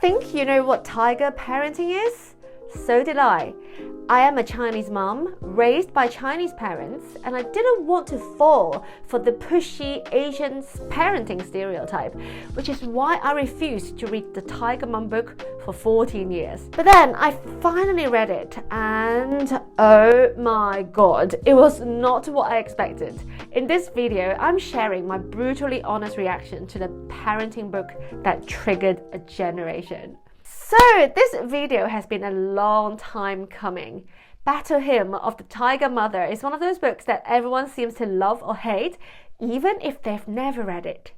think you know what tiger parenting is? So did I. I am a Chinese mom, raised by Chinese parents, and I didn't want to fall for the pushy Asian parenting stereotype, which is why I refused to read the Tiger Mum book for 14 years. But then I finally read it, and oh my god, it was not what I expected. In this video, I'm sharing my brutally honest reaction to the parenting book that triggered a generation. So this video has been a long time coming. Battle Hymn of the Tiger Mother is one of those books that everyone seems to love or hate, even if they've never read it.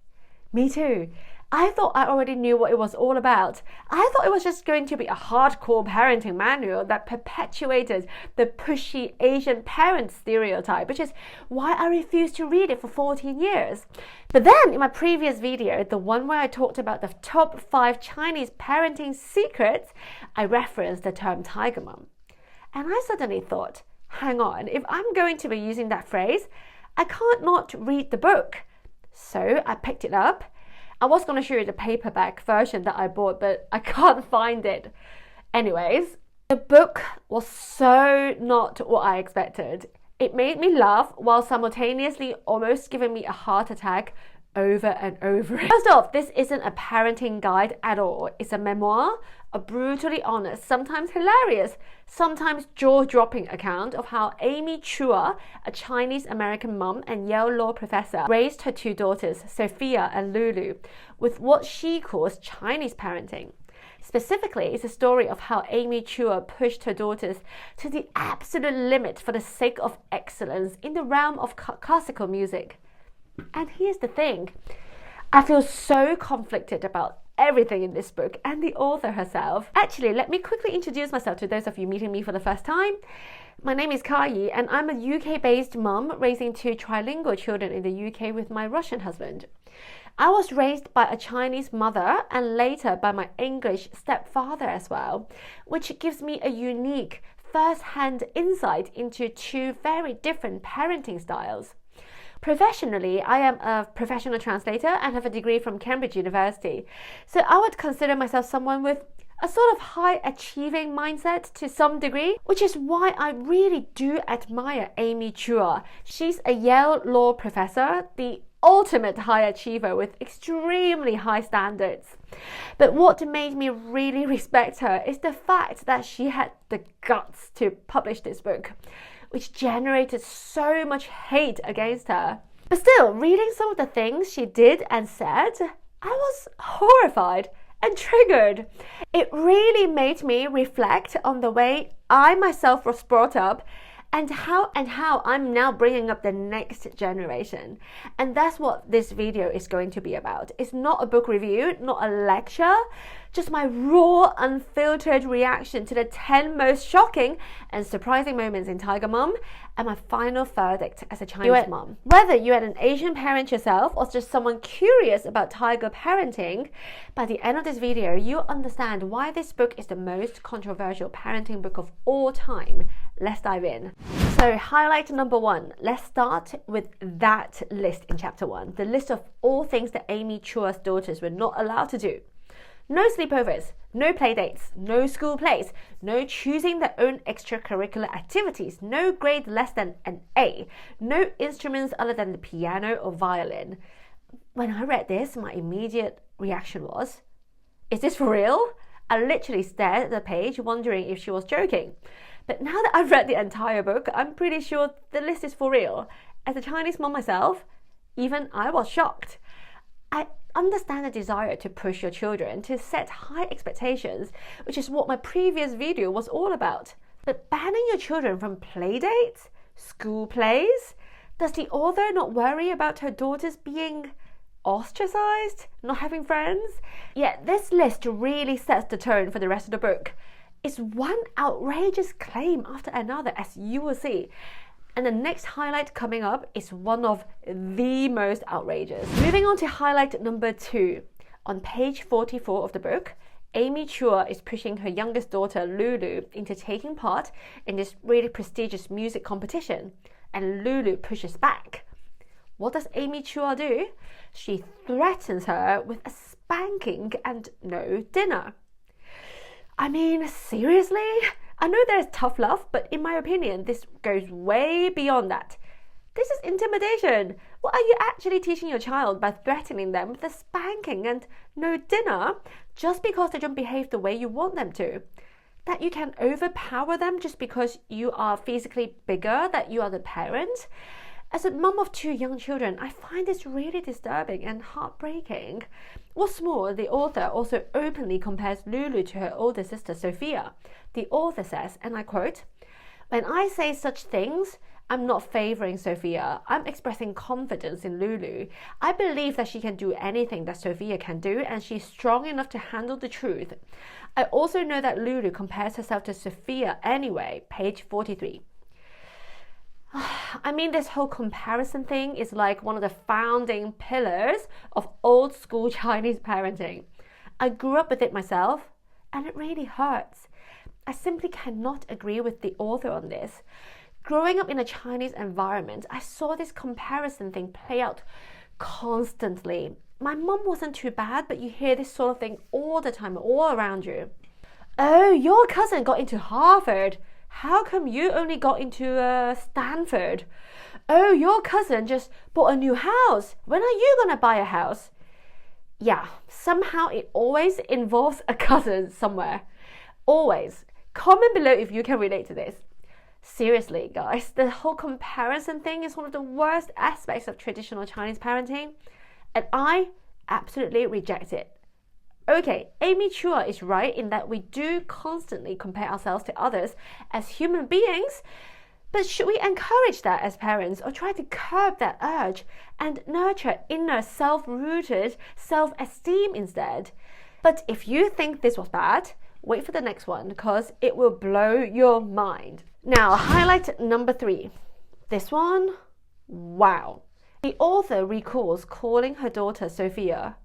Me too. I thought I already knew what it was all about. I thought it was just going to be a hardcore parenting manual that perpetuated the pushy Asian parent stereotype, which is why I refused to read it for 14 years. But then in my previous video, the one where I talked about the top 5 Chinese parenting secrets, I referenced the term Tiger Mum. And I suddenly thought, hang on, if I'm going to be using that phrase, I can't not read the book. So I picked it up. I was going to show you the paperback version that I bought, but I can't find it. Anyways, the book was so not what I expected. It made me laugh while simultaneously almost giving me a heart attack over and over. First off, this isn't a parenting guide at all. It's a memoir, a brutally honest, sometimes hilarious, sometimes jaw-dropping account of how Amy Chua, a Chinese-American mom and Yale law professor, raised her 2 daughters, Sophia and Lulu, with what she calls Chinese parenting. Specifically, it's a story of how Amy Chua pushed her daughters to the absolute limit for the sake of excellence in the realm of classical music. And here's the thing, I feel so conflicted about everything in this book and the author herself. Actually, let me quickly introduce myself to those of you meeting me for the first time. My name is Kayi and I'm a UK-based mum raising 2 trilingual children in the UK with my Russian husband. I was raised by a Chinese mother and later by my English stepfather as well, which gives me a unique first-hand insight into 2 very different parenting styles. Professionally, I am a professional translator and have a degree from Cambridge University. So I would consider myself someone with a sort of high-achieving mindset to some degree, which is why I really do admire Amy Chua. She's a Yale law professor, the ultimate high achiever with extremely high standards. But what made me really respect her is the fact that she had the guts to publish this book, which generated so much hate against her. But still, reading some of the things she did and said, I was horrified and triggered. It really made me reflect on the way I myself was brought up and how I'm now bringing up the next generation. And that's what this video is going to be about. It's not a book review, not a lecture, just my raw, unfiltered reaction to the 10 most shocking and surprising moments in Tiger Mum and my final verdict as a Chinese mom. Whether you're an Asian parent yourself or just someone curious about tiger parenting, by the end of this video, you'll understand why this book is the most controversial parenting book of all time. Let's dive in. So highlight number 1. Let's start with that list in chapter 1. The list of all things that Amy Chua's daughters were not allowed to do. No sleepovers, no play dates, no school plays, no choosing their own extracurricular activities, no grade less than an A, no instruments other than the piano or violin. When I read this, my immediate reaction was, is this for real? I literally stared at the page wondering if she was joking. But now that I've read the entire book, I'm pretty sure the list is for real. As a Chinese mom myself, even I was shocked. I understand the desire to push your children to set high expectations, which is what my previous video was all about. But banning your children from play dates, school plays, does the author not worry about her daughters being ostracized, not having friends? Yet this list really sets the tone for the rest of the book. It's one outrageous claim after another, as you will see. And the next highlight coming up is one of the most outrageous. Moving on to highlight number 2. On page 44 of the book, Amy Chua is pushing her youngest daughter, Lulu, into taking part in this really prestigious music competition. And Lulu pushes back. What does Amy Chua do? She threatens her with a spanking and no dinner. I mean, seriously? I know there's tough love, but in my opinion, this goes way beyond that. This is intimidation. What are you actually teaching your child by threatening them with a spanking and no dinner just because they don't behave the way you want them to? That you can overpower them just because you are physically bigger, that you are the parent? As a mum of 2 young children, I find this really disturbing and heartbreaking. What's more, the author also openly compares Lulu to her older sister Sophia. The author says, and I quote, "When I say such things, I'm not favouring Sophia. I'm expressing confidence in Lulu. I believe that she can do anything that Sophia can do, and she's strong enough to handle the truth. I also know that Lulu compares herself to Sophia anyway," page 43. I mean, this whole comparison thing is like one of the founding pillars of old school Chinese parenting. I grew up with it myself, and it really hurts. I simply cannot agree with the author on this. Growing up in a Chinese environment, I saw this comparison thing play out constantly. My mum wasn't too bad, but you hear this sort of thing all the time, all around you. "Oh, your cousin got into Harvard. How come you only got into Stanford? Oh, your cousin just bought a new house. When are you gonna buy a house?" Yeah, somehow it always involves a cousin somewhere. Always. Comment below if you can relate to this. Seriously, guys, the whole comparison thing is one of the worst aspects of traditional Chinese parenting, and I absolutely reject it. Okay, Amy Chua is right in that we do constantly compare ourselves to others as human beings, but should we encourage that as parents or try to curb that urge and nurture inner self-rooted self-esteem instead? But if you think this was bad, wait for the next one because it will blow your mind. Now, highlight number 3. This one, wow. The author recalls calling her daughter Sophia,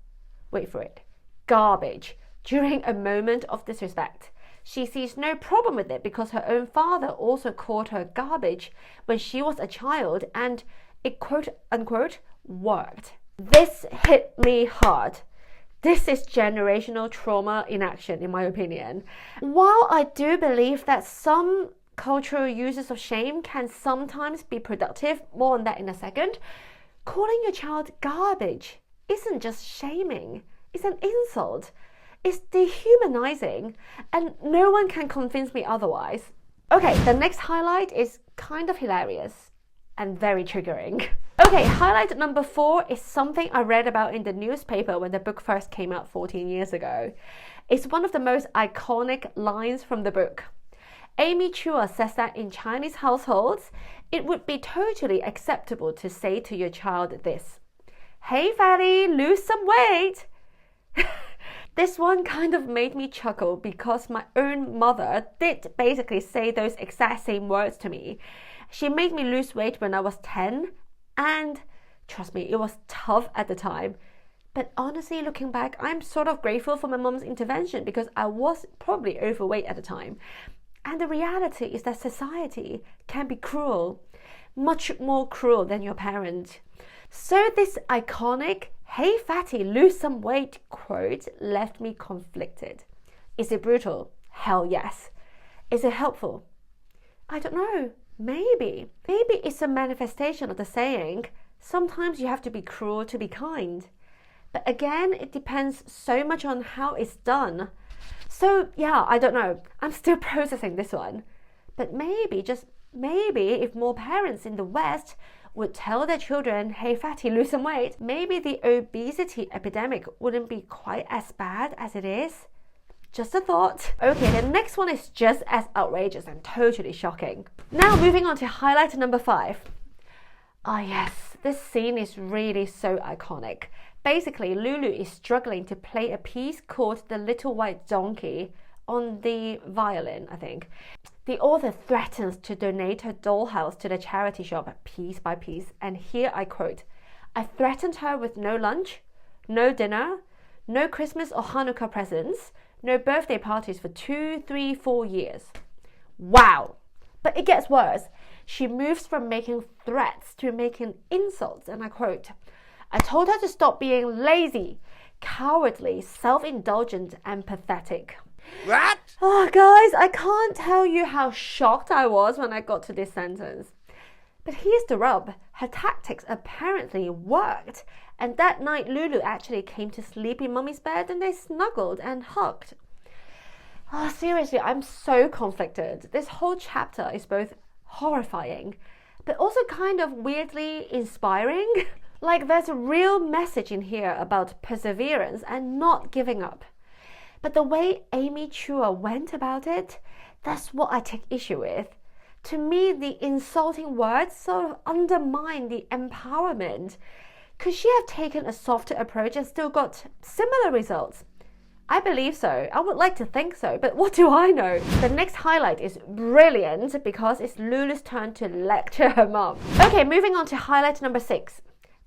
wait for it, garbage during a moment of disrespect. She sees no problem with it because her own father also called her garbage when she was a child and it quote unquote worked. This hit me hard. This is generational trauma in action, in my opinion. While I do believe that some cultural uses of shame can sometimes be productive, more on that in a second, calling your child garbage isn't just shaming. It's an insult. It's dehumanizing, and no one can convince me otherwise. Okay, the next highlight is kind of hilarious and very triggering. Okay, highlight number 4 is something I read about in the newspaper when the book first came out 14 years ago. It's one of the most iconic lines from the book. Amy Chua says that in Chinese households, it would be totally acceptable to say to your child this: "Hey fatty, lose some weight." This one kind of made me chuckle because my own mother did basically say those exact same words to me. She made me lose weight when I was 10, and trust me, it was tough at the time. But honestly, looking back, I'm sort of grateful for my mom's intervention because I was probably overweight at the time. And the reality is that society can be cruel, much more cruel than your parent. So this iconic "Hey fatty, lose some weight" quote left me conflicted. Is it brutal? Hell yes. Is it helpful? I don't know. Maybe. Maybe it's a manifestation of the saying, sometimes you have to be cruel to be kind. But again, it depends so much on how it's done. So yeah, I don't know. I'm still processing this one. But maybe, just maybe, if more parents in the West would tell their children, "Hey fatty, lose some weight," maybe the obesity epidemic wouldn't be quite as bad as it is. Just a thought. Okay, the next one is just as outrageous and totally shocking. Now moving on to highlight number 5. Ah yes, this scene is really so iconic. Basically, Lulu is struggling to play a piece called The Little White Donkey on the violin, I think. The author threatens to donate her dollhouse to the charity shop piece by piece, and here I quote, "I threatened her with no lunch, no dinner, no Christmas or Hanukkah presents, no birthday parties for 2, 3, 4 years. Wow! But it gets worse. She moves from making threats to making insults, and I quote, "I told her to stop being lazy, cowardly, self-indulgent, and pathetic." What? Oh, guys, I can't tell you how shocked I was when I got to this sentence. But here's the rub. Her tactics apparently worked. And that night, Lulu actually came to sleep in Mummy's bed and they snuggled and hugged. Oh, seriously, I'm so conflicted. This whole chapter is both horrifying, but also kind of weirdly inspiring. Like there's a real message in here about perseverance and not giving up. But the way Amy Chua went about it, that's what I take issue with. To me, the insulting words sort of undermine the empowerment. Could she have taken a softer approach and still got similar results? I believe so. I would like to think so, but what do I know? The next highlight is brilliant because it's Lulu's turn to lecture her mom. Okay, moving on to highlight number 6.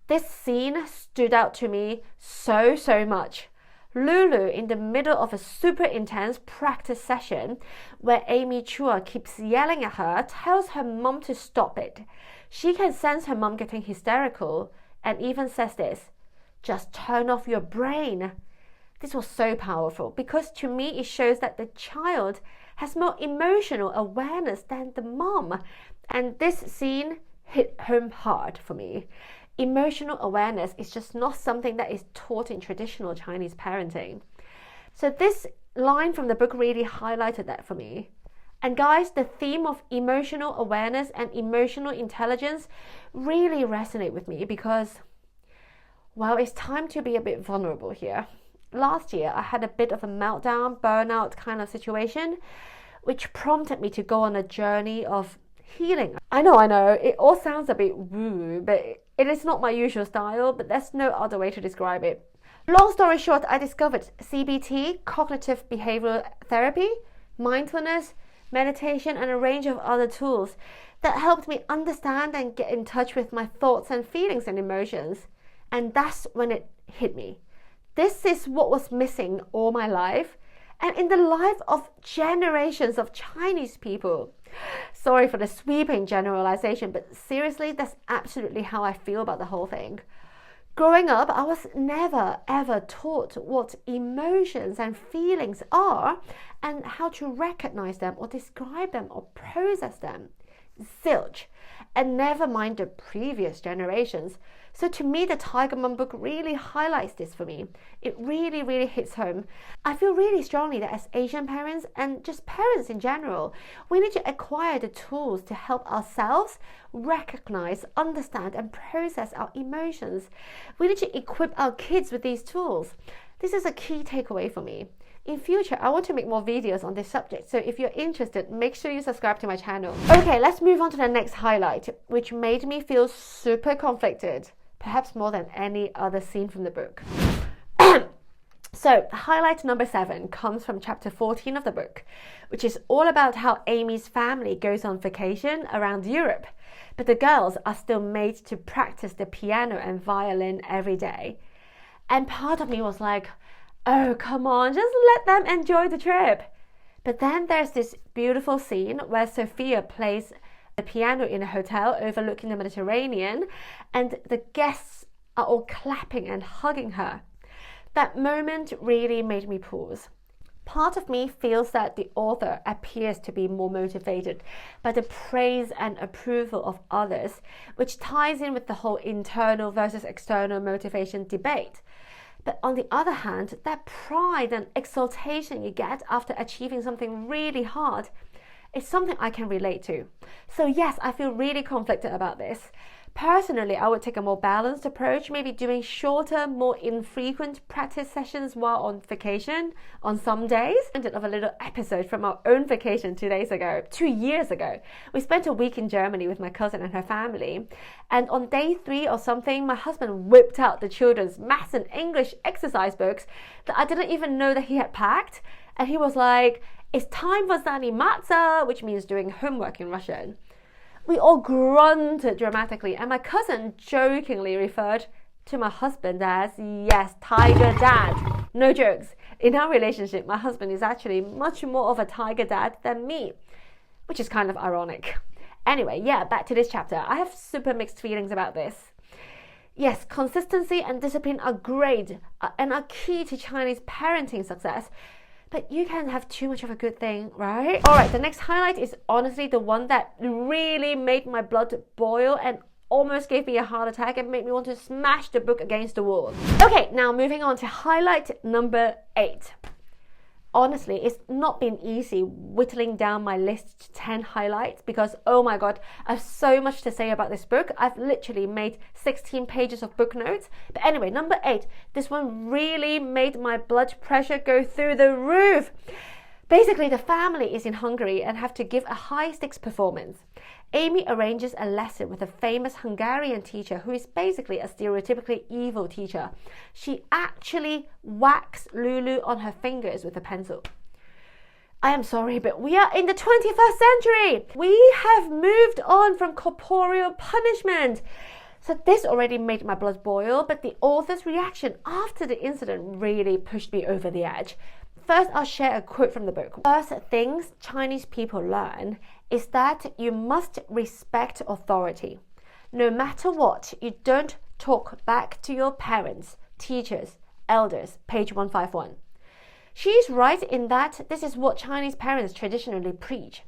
This scene stood out to me so much. Lulu, in the middle of a super intense practice session where Amy Chua keeps yelling at her, tells her mom to stop it. She can sense her mom getting hysterical and even says this, "Just turn off your brain." This was so powerful because to me it shows that the child has more emotional awareness than the mom. And this scene hit home hard for me. Emotional awareness is just not something that is taught in traditional Chinese parenting. So this line from the book really highlighted that for me. And guys, the theme of emotional awareness and emotional intelligence really resonate with me because, well, it's time to be a bit vulnerable here. Last year, I had a bit of a meltdown, burnout kind of situation, which prompted me to go on a journey of healing. I know, it all sounds a bit woo, but it is not my usual style, but there's no other way to describe it. Long story short, I discovered CBT, cognitive behavioral therapy, mindfulness, meditation, and a range of other tools that helped me understand and get in touch with my thoughts and feelings and emotions. And that's when it hit me. This is what was missing all my life and in the life of generations of Chinese people. Sorry for the sweeping generalization, but seriously, that's absolutely how I feel about the whole thing. Growing up, I was never ever taught what emotions and feelings are and how to recognize them or describe them or process them. Zilch. And never mind the previous generations. So to me, the Tiger Mum book really highlights this for me. It really hits home. I feel really strongly that as Asian parents and just parents in general, we need to acquire the tools to help ourselves recognize, understand, and process our emotions. We need to equip our kids with these tools. This is a key takeaway for me. In future, I want to make more videos on this subject, so if you're interested, make sure you subscribe to my channel. Okay, let's move on to the next highlight, which made me feel super conflicted, perhaps more than any other scene from the book. So, highlight number 7 comes from chapter 14 of the book, which is all about how Amy's family goes on vacation around Europe, but the girls are still made to practice the piano and violin every day. And part of me was like, oh, come on, just let them enjoy the trip. But then there's this beautiful scene where Sophia plays the piano in a hotel overlooking the Mediterranean, and the guests are all clapping and hugging her. That moment really made me pause. Part of me feels that the author appears to be more motivated by the praise and approval of others, which ties in with the whole internal versus external motivation debate. But on the other hand, that pride and exaltation you get after achieving something really hard is something I can relate to. So yes, I feel really conflicted about this. Personally, I would take a more balanced approach, maybe doing shorter, more infrequent practice sessions while on vacation on some days. Of a little episode from our own vacation 2 years ago. We spent a week in Germany with my cousin and her family. And on day 3 or something, my husband whipped out the children's maths and English exercise books that I didn't even know that he had packed. And he was like, "It's time for zanimatsa," which means doing homework in Russian. We all grunted dramatically, and my cousin jokingly referred to my husband as, yes, Tiger Dad. No jokes. In our relationship, my husband is actually much more of a Tiger Dad than me, which is kind of ironic. Anyway, yeah, back to this chapter. I have super mixed feelings about this. Yes, consistency and discipline are great and are key to Chinese parenting success. But you can have too much of a good thing, right? All right, the next highlight is honestly the one that really made my blood boil and almost gave me a heart attack and made me want to smash the book against the wall. Okay, now moving on to highlight number 8. Honestly, it's not been easy whittling down my list to 10 highlights because, oh my god, I have so much to say about this book. I've literally made 16 pages of book notes. But anyway, number 8, this one really made my blood pressure go through the roof. Basically, the family is in Hungary and have to give a high-stakes performance. Amy arranges a lesson with a famous Hungarian teacher who is basically a stereotypically evil teacher. She actually whacks Lulu on her fingers with a pencil. I am sorry, but we are in the 21st century. We have moved on from corporeal punishment. So this already made my blood boil, but the author's reaction after the incident really pushed me over the edge. First, I'll share a quote from the book. First things Chinese people learn is that you must respect authority. No matter what, you don't talk back to your parents, teachers, elders, page 151. She's right in that this is what Chinese parents traditionally preach.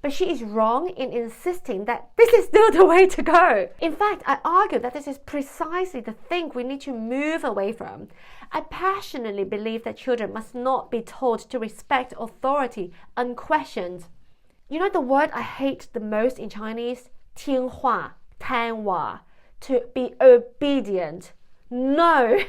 But she is wrong in insisting that this is still the way to go. In fact, I argue that this is precisely the thing we need to move away from. I passionately believe that children must not be told to respect authority unquestioned. You know the word I hate the most in Chinese? 听话,听话, to be obedient. No!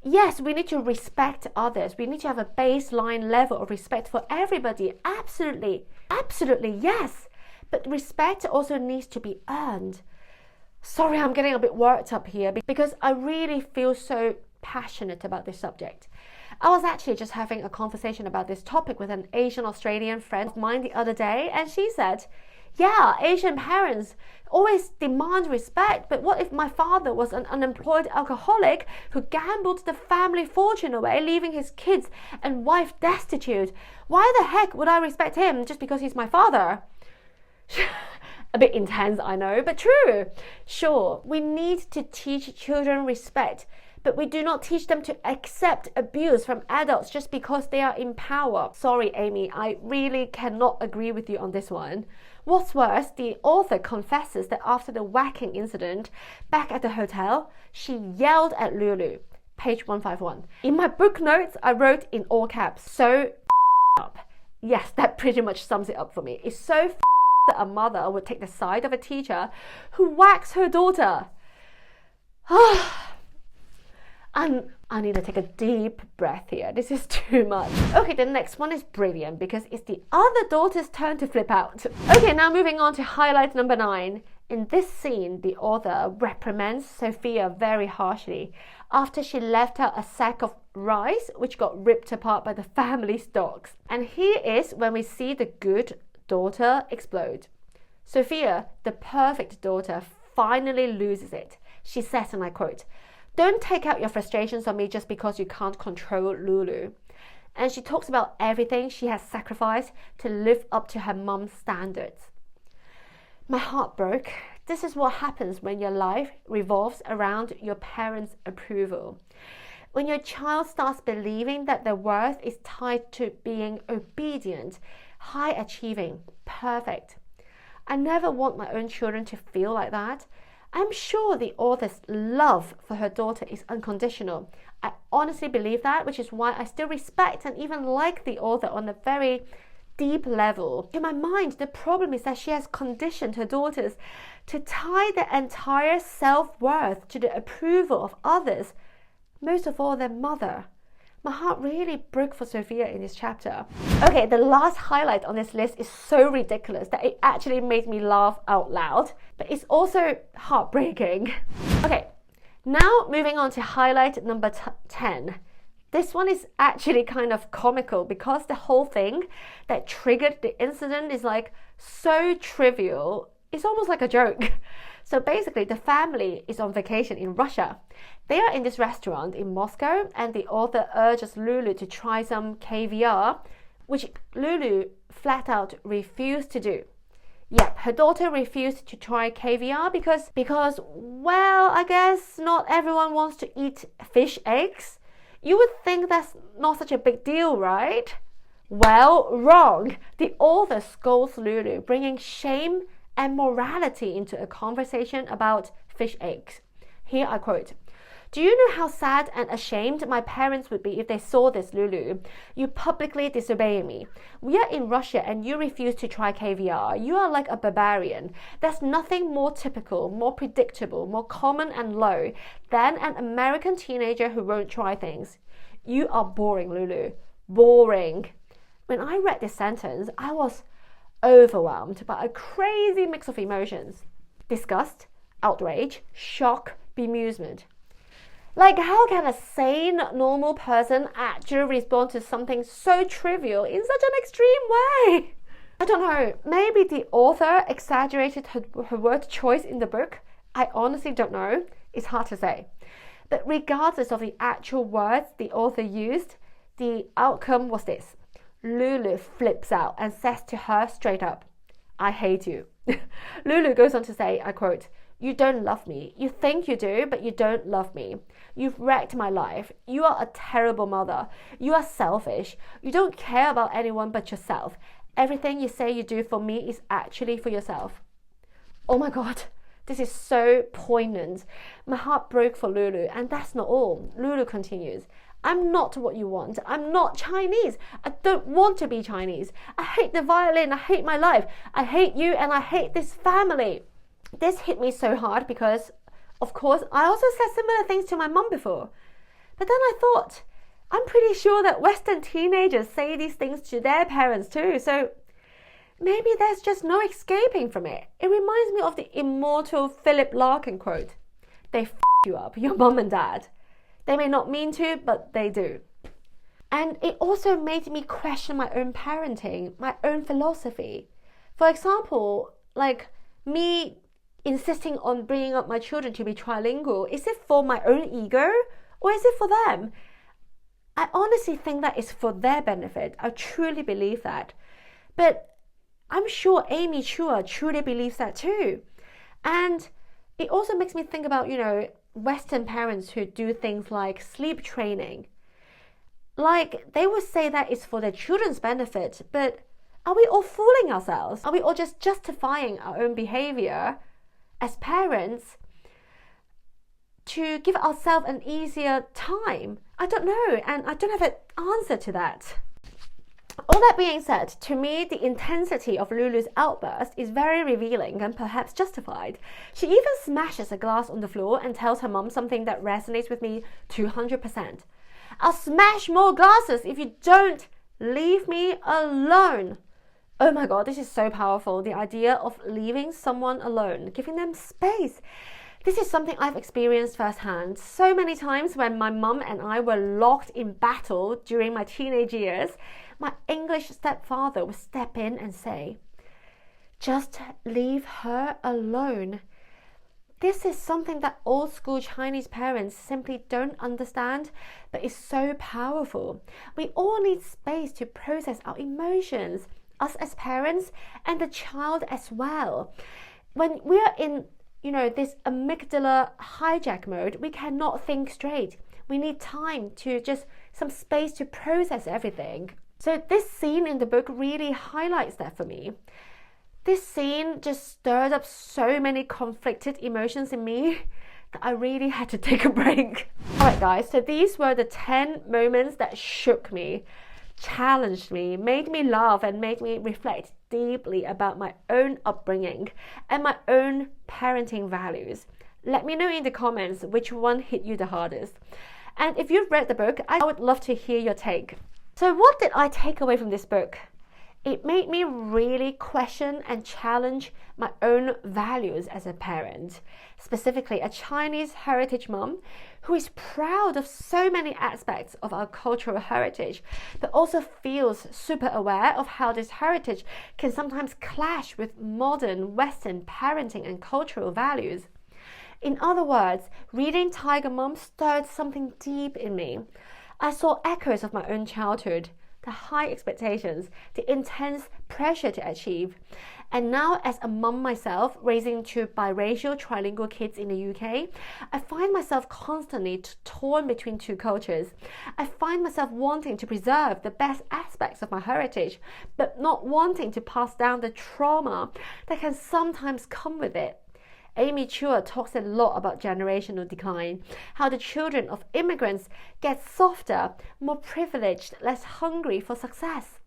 Yes, we need to respect others. We need to have a baseline level of respect for everybody. Absolutely. Absolutely, yes. But respect also needs to be earned. Sorry, I'm getting a bit worked up here because I really feel so passionate about this subject. I was actually just having a conversation about this topic with an Asian Australian friend of mine the other day, and she said, yeah, Asian parents always demand respect, but what if my father was an unemployed alcoholic who gambled the family fortune away, leaving his kids and wife destitute? Why the heck would I respect him just because he's my father? A bit intense, I know, but true. Sure, we need to teach children respect, but we do not teach them to accept abuse from adults just because they are in power. Sorry, Amy, I really cannot agree with you on this one. What's worse, the author confesses that after the whacking incident, back at the hotel, she yelled at Lulu. Page 151. In my book notes, I wrote in all caps, so up. Yes, that pretty much sums it up for me. It's so that a mother would take the side of a teacher who whacks her daughter. I need to take a deep breath here. This is too much. Okay, the next one is brilliant because it's the other daughter's turn to flip out. Okay, now moving on to highlight number 9. In this scene, the author reprimands Sophia very harshly after she left out a sack of rice which got ripped apart by the family's dogs. And here is when we see the good daughter explode. Sophia, the perfect daughter, finally loses it. She says, and I quote, "Don't take out your frustrations on me just because you can't control Lulu." And she talks about everything she has sacrificed to live up to her mum's standards. My heart broke. This is what happens when your life revolves around your parents' approval. When your child starts believing that their worth is tied to being obedient, high achieving, perfect. I never want my own children to feel like that. I'm sure the author's love for her daughter is unconditional. I honestly believe that, which is why I still respect and even like the author on a very deep level. In my mind, the problem is that she has conditioned her daughters to tie their entire self-worth to the approval of others, most of all their mother. My heart really broke for Sophia in this chapter. Okay, the last highlight on this list is so ridiculous that it actually made me laugh out loud, but it's also heartbreaking. Okay, now moving on to highlight number 10. This one is actually kind of comical because the whole thing that triggered the incident is like so trivial, it's almost like a joke. So basically, the family is on vacation in Russia. They are in this restaurant in Moscow, and the author urges Lulu to try some caviar, which Lulu flat out refused to do. Yep, her daughter refused to try caviar because, well, I guess not everyone wants to eat fish eggs. You would think that's not such a big deal, right? Well, wrong. The author scolds Lulu, bringing shame and morality into a conversation about fish eggs. Here I quote, "Do you know how sad and ashamed my parents would be if they saw this, Lulu? You publicly disobey me. We are in Russia and you refuse to try caviar. You are like a barbarian. There's nothing more typical, more predictable, more common and low than an American teenager who won't try things. You are boring, Lulu. Boring." When I read this sentence, I was overwhelmed by a crazy mix of emotions. Disgust, outrage, shock, bemusement. Like, how can a sane, normal person actually respond to something so trivial in such an extreme way? I don't know, maybe the author exaggerated her word choice in the book. I honestly don't know. It's hard to say. But regardless of the actual words the author used, the outcome was this. Lulu flips out and says to her straight up, "I hate you." Lulu goes on to say, I quote, "You don't love me. You think you do, but you don't love me. You've wrecked my life. You are a terrible mother. You are selfish. You don't care about anyone but yourself. Everything you say you do for me is actually for yourself." Oh my God, this is so poignant. My heart broke for Lulu, and that's not all. Lulu continues, "I'm not what you want. I'm not Chinese. I don't want to be Chinese. I hate the violin. I hate my life. I hate you, and I hate this family." This hit me so hard because, of course, I also said similar things to my mum before. But then I thought, I'm pretty sure that Western teenagers say these things to their parents too, so maybe there's just no escaping from it. It reminds me of the immortal Philip Larkin quote, "They f*** you up, your mum and dad. They may not mean to, but they do." And it also made me question my own parenting, my own philosophy. For example, like me insisting on bringing up my children to be trilingual, is it for my own ego or is it for them? I honestly think that it's for their benefit. I truly believe that. But I'm sure Amy Chua truly believes that too. And it also makes me think about, Western parents who do things like sleep training. Like, they would say that it's for their children's benefit, but are we all fooling ourselves? Are we all just justifying our own behavior as parents to give ourselves an easier time? I don't know, and I don't have an answer to that. All that being said, to me, the intensity of Lulu's outburst is very revealing and perhaps justified. She even smashes a glass on the floor and tells her mum something that resonates with me 200%. "I'll smash more glasses if you don't leave me alone." Oh my God, this is so powerful. The idea of leaving someone alone, giving them space. This is something I've experienced firsthand so many times when my mum and I were locked in battle during my teenage years. My English stepfather would step in and say, "Just leave her alone." This is something that old school Chinese parents simply don't understand, but is so powerful. We all need space to process our emotions, us as parents and the child as well. When we are in, this amygdala hijack mode, we cannot think straight. We need time to just some space to process everything. So this scene in the book really highlights that for me. This scene just stirred up so many conflicted emotions in me that I really had to take a break. Alright guys, so these were the 10 moments that shook me, challenged me, made me laugh and made me reflect deeply about my own upbringing and my own parenting values. Let me know in the comments which one hit you the hardest. And if you've read the book, I would love to hear your take. So what did I take away from this book? It made me really question and challenge my own values as a parent, specifically a Chinese heritage mom who is proud of so many aspects of our cultural heritage, but also feels super aware of how this heritage can sometimes clash with modern Western parenting and cultural values. In other words, reading Tiger Mom stirred something deep in me. I saw echoes of my own childhood, the high expectations, the intense pressure to achieve. And now, as a mum myself, raising two biracial trilingual kids in the UK, I find myself constantly torn between two cultures. I find myself wanting to preserve the best aspects of my heritage, but not wanting to pass down the trauma that can sometimes come with it. Amy Chua talks a lot about generational decline, how the children of immigrants get softer, more privileged, less hungry for success.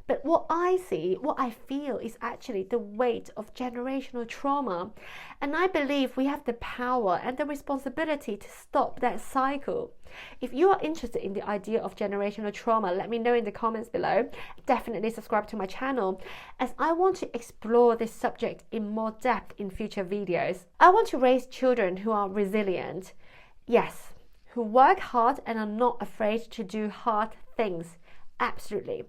But what I see, what I feel is actually the weight of generational trauma. And I believe we have the power and the responsibility to stop that cycle. If you are interested in the idea of generational trauma, let me know in the comments below. Definitely subscribe to my channel, as I want to explore this subject in more depth in future videos. I want to raise children who are resilient. Yes, who work hard and are not afraid to do hard things. Absolutely.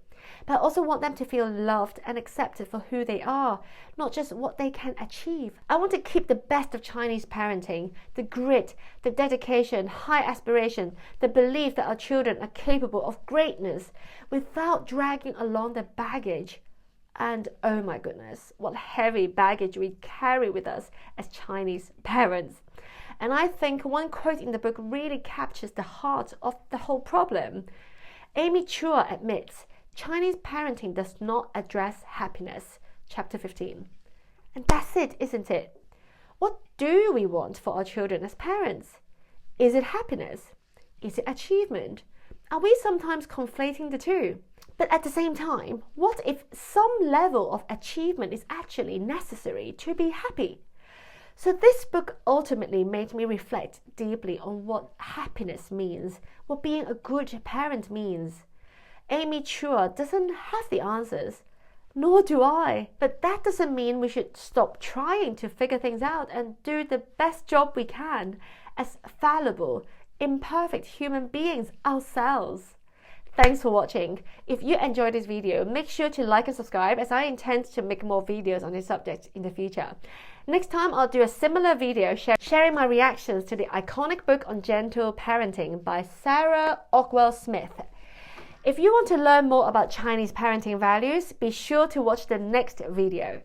But I also want them to feel loved and accepted for who they are, not just what they can achieve. I want to keep the best of Chinese parenting, the grit, the dedication, high aspiration, the belief that our children are capable of greatness without dragging along the baggage. And oh my goodness, what heavy baggage we carry with us as Chinese parents. And I think one quote in the book really captures the heart of the whole problem. Amy Chua admits, Chinese parenting does not address happiness, chapter 15. And that's it, isn't it? What do we want for our children as parents? Is it happiness? Is it achievement? Are we sometimes conflating the two? But at the same time, what if some level of achievement is actually necessary to be happy? So this book ultimately made me reflect deeply on what happiness means, what being a good parent means. Amy Chua doesn't have the answers, nor do I. But that doesn't mean we should stop trying to figure things out and do the best job we can as fallible, imperfect human beings ourselves. Thanks for watching. If you enjoyed this video, make sure to like and subscribe, as I intend to make more videos on this subject in the future. Next time, I'll do a similar video sharing my reactions to the iconic book on gentle parenting by Sarah Ockwell-Smith. If you want to learn more about Chinese parenting values, be sure to watch the next video.